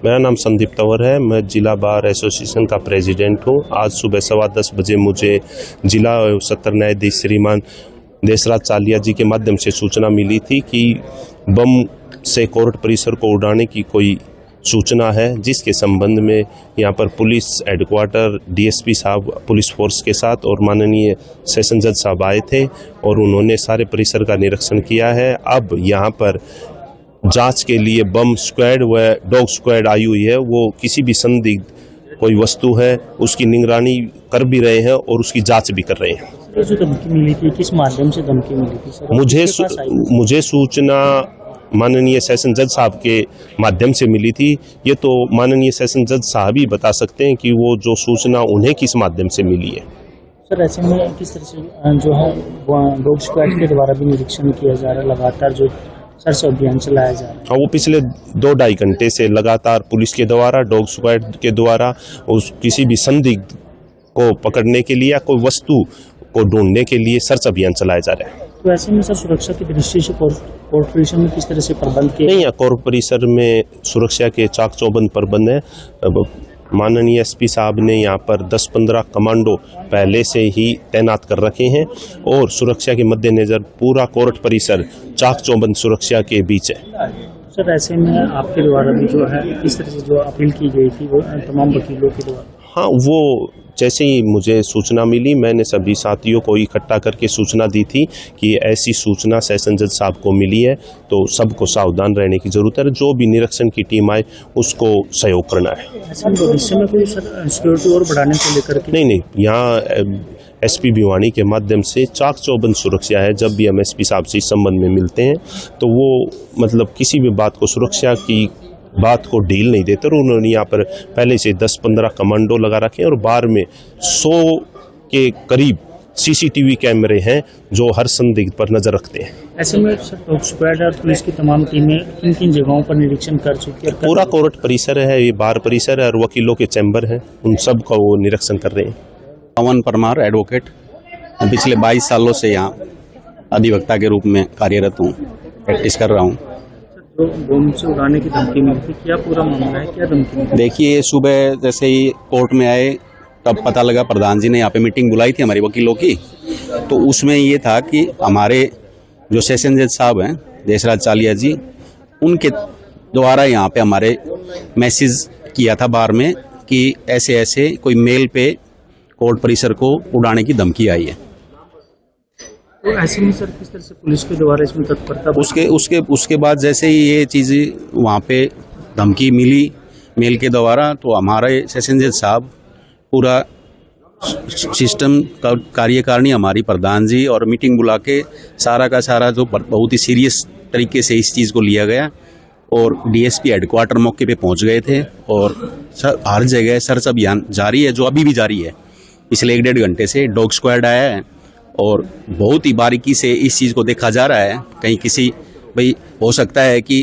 मेरा नाम संदीप तंवर है। मैं जिला बार एसोसिएशन का प्रेसिडेंट हूँ। आज सुबह 10:15 बजे मुझे जिला सत्र न्यायाधीश श्रीमान देशराज चालिया जी के माध्यम से सूचना मिली थी कि बम से कोर्ट परिसर को उड़ाने की कोई सूचना है, जिसके संबंध में यहाँ पर पुलिस हेडक्वार्टर डीएसपी साहब पुलिस फोर्स के साथ और माननीय सेशन जज साहब आए थे और उन्होंने सारे परिसर का निरीक्षण किया है। अब यहाँ पर जांच के लिए बम स्क्वाड व डॉग स्क्वाड आई हुई है। वो किसी भी संदिग्ध कोई वस्तु है उसकी निगरानी कर भी रहे हैं और उसकी जांच भी कर रहे हैं। जो धमकी मिली थी, किस माध्यम से धमकी मिली थी सर? मुझे सूचना माननीय सेशन जज साहब के माध्यम से मिली थी। ये तो माननीय सेशन जज साहब ही बता सकते हैं कि वो जो सूचना उन्हें किस माध्यम से मिली है। सर, ऐसे में किस तरह से जो है डॉग स्क्वाड के द्वारा भी निरीक्षण किया जा रहा है, लगातार जो सर्च अभियान चलाया जा रहा है? हाँ, वो पिछले 2-2.5 घंटे से लगातार पुलिस के द्वारा डॉग स्क्वाड के द्वारा उस किसी भी संदिग्ध को पकड़ने के लिए या कोई वस्तु को ढूंढने के लिए सर्च अभियान चलाया जा रहा है। तो ऐसे में सर सुरक्षा की दृष्टि से कोर्ट परिसर में किस तरह से प्रबंध किए? नहीं, कोर्ट परिसर में सुरक्षा के चाक चौबंद प्रबंध है। माननीय एसपी साहब ने यहाँ पर 10-15 कमांडो पहले से ही तैनात कर रखे हैं और सुरक्षा के मद्देनजर पूरा कोर्ट परिसर चाक चौबंद सुरक्षा के बीच है। सर, ऐसे में आपके द्वारा भी जो है इस तरह से जो अपील की गई थी वो तमाम वकीलों के द्वारा? हाँ, वो जैसे ही मुझे सूचना मिली मैंने सभी साथियों को इकट्ठा करके सूचना दी थी कि ऐसी सूचना सेशन जज साहब को मिली है, तो सबको सावधान रहने की जरूरत है। जो भी निरीक्षण की टीम आए उसको सहयोग करना है। भविष्य में कोई सिक्योरिटी और बढ़ाने को लेकर के? नहीं, यहाँ एसपी भिवानी के माध्यम से चाक चौबंद सुरक्षा है। जब भी हम एसपी साहब से इस संबंध में मिलते हैं तो वो मतलब किसी भी बात को सुरक्षा की बात को ढील नहीं देते और उन्होंने यहाँ पर पहले से 10-15 कमांडो लगा रखे हैं और बार में 100 के करीब सीसीटीवी कैमरे हैं जो हर संदिग्ध पर नजर रखते हैं। ऐसे में डॉग स्क्वाड और पुलिस की तमाम टीमें किन जगहों पर निरीक्षण कर चुकी है? पूरा कोर्ट परिसर है, ये बार परिसर है और वकीलों के चैम्बर हैं, उन सब का वो निरीक्षण कर रहे हैं। पवन परमार एडवोकेट, पिछले 22 सालों से यहाँ अधिवक्ता के रूप में कार्यरत हूँ, प्रैक्टिस कर रहा हूँ। तो बम से उड़ाने की धमकी मिली थी, क्या पूरा मामला है, क्या धमकी मिली? देखिए, सुबह जैसे ही कोर्ट में आए तब पता लगा, प्रधान जी ने यहाँ पे मीटिंग बुलाई थी हमारी वकीलों की, तो उसमें ये था कि हमारे जो सेशन जज साहब हैं देशराज चालिया जी, उनके द्वारा यहाँ पे हमारे मैसेज किया था बार में कि ऐसे ऐसे कोई मेल पे कोर्ट परिसर को उड़ाने की धमकी आई है। तो ऐसे में सर किस तरह से पुलिस के द्वारा इसमें तत्परता? उसके बाद जैसे ही ये चीज़ वहाँ पे धमकी मिली मेल के द्वारा, तो हमारे सेशन जज साहब पूरा सिस्टम का कार्यकारिणी हमारी प्रधान जी और मीटिंग बुला के सारा का सारा जो बहुत ही सीरियस तरीके से इस चीज़ को लिया गया और डीएसपी हेडक्वार्टर मौके पे पहुँच गए थे और हर जगह सर्च अभियान जारी है, जो अभी भी जारी है। पिछले 1-1.5 घंटे से डॉग स्क्वाड आया है और बहुत ही बारीकी से इस चीज़ को देखा जा रहा है। कहीं किसी भाई हो सकता है कि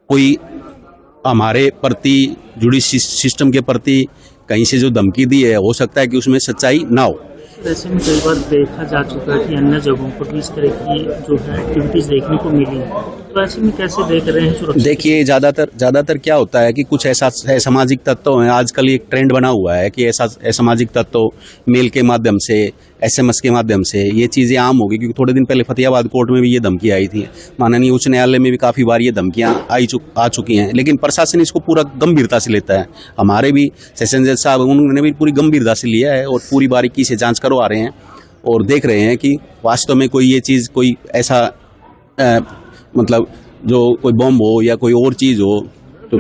कोई हमारे प्रति जुडिशियल सिस्टम के प्रति कहीं से जो धमकी दी है, हो सकता है कि उसमें सच्चाई ना हो। ऐसे में कई बार देखा जा चुका है कि अन्य जगहों पर भी इस तरह की जो है एक्टिविटीज देखने को मिली, तो ऐसे में कैसे देख रहे हैं सुरक्षा? देखिए, ज़्यादातर क्या होता है कि कुछ ऐसा असामाजिक तत्व हैं, आजकल एक ट्रेंड बना हुआ है कि ऐसा असामाजिक तत्व मेल के माध्यम से, एसएमएस के माध्यम से ये चीज़ें आम हो गई। क्योंकि थोड़े दिन पहले फतेहाबाद कोर्ट में भी ये धमकी आई थी, माननीय उच्च न्यायालय में भी काफ़ी बार ये धमकियाँ आ चुकी हैं, लेकिन प्रशासन इसको पूरा गंभीरता से लेता है। हमारे भी सेशन जज साहब उन्होंने भी पूरी गंभीरता से लिया है और पूरी बारीकी से जाँच करवा रहे हैं और देख रहे हैं कि वास्तव में कोई ये चीज़ कोई ऐसा मतलब जो कोई बम हो या कोई और चीज़ हो, तो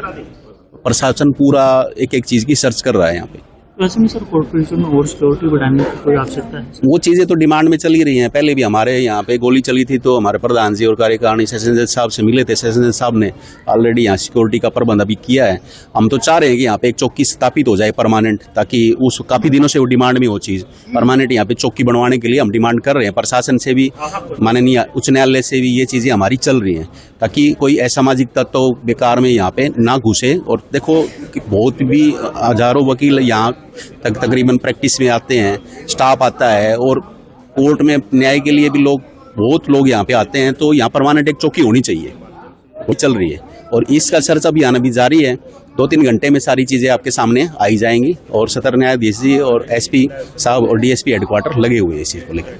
प्रशासन पूरा एक चीज़ की सर्च कर रहा है यहाँ पे। वैसे में सर कोर्ट परिसर में और सिक्योरिटी बढ़ाने की कोई आवश्यकता है? वो चीज़ें तो डिमांड में चली रही हैं। पहले भी हमारे यहाँ पे गोली चली थी तो हमारे प्रधान जी और कार्यकारिणी सेशन जज साहब से मिले थे। सेशन जज साहब ने ऑलरेडी यहाँ सिक्योरिटी का प्रबंध अभी किया है। हम तो चाह रहे हैं कि यहाँ पे एक चौकी स्थापित हो जाए परमानेंट, ताकि उस काफ़ी दिनों से वो डिमांड में वो चीज़ परमानेंट यहाँ पे चौकी बनवाने के लिए हम डिमांड कर रहे हैं। प्रशासन से भी, माननीय उच्च न्यायालय से भी ये चीज़ें हमारी चल रही हैं ताकि कोई असामाजिक तत्व बेकार में यहाँ पे ना घुसे। और देखो बहुत भी हजारों वकील यहाँ तकरीबन प्रैक्टिस में आते हैं, स्टाफ आता है और कोर्ट में न्याय के लिए भी बहुत लोग यहाँ पे आते हैं, तो यहाँ परमानेंट एक चौकी होनी चाहिए, वो चल रही है। और इसका सर्च अभियान अभी जारी है 2-3 घंटे में सारी चीज़ें आपके सामने आई जाएंगी और सत्र न्यायाधीश जी और एसपी साहब और डीएसपी हेडक्वार्टर लगे हुए हैं इस चीज़ को लेकर।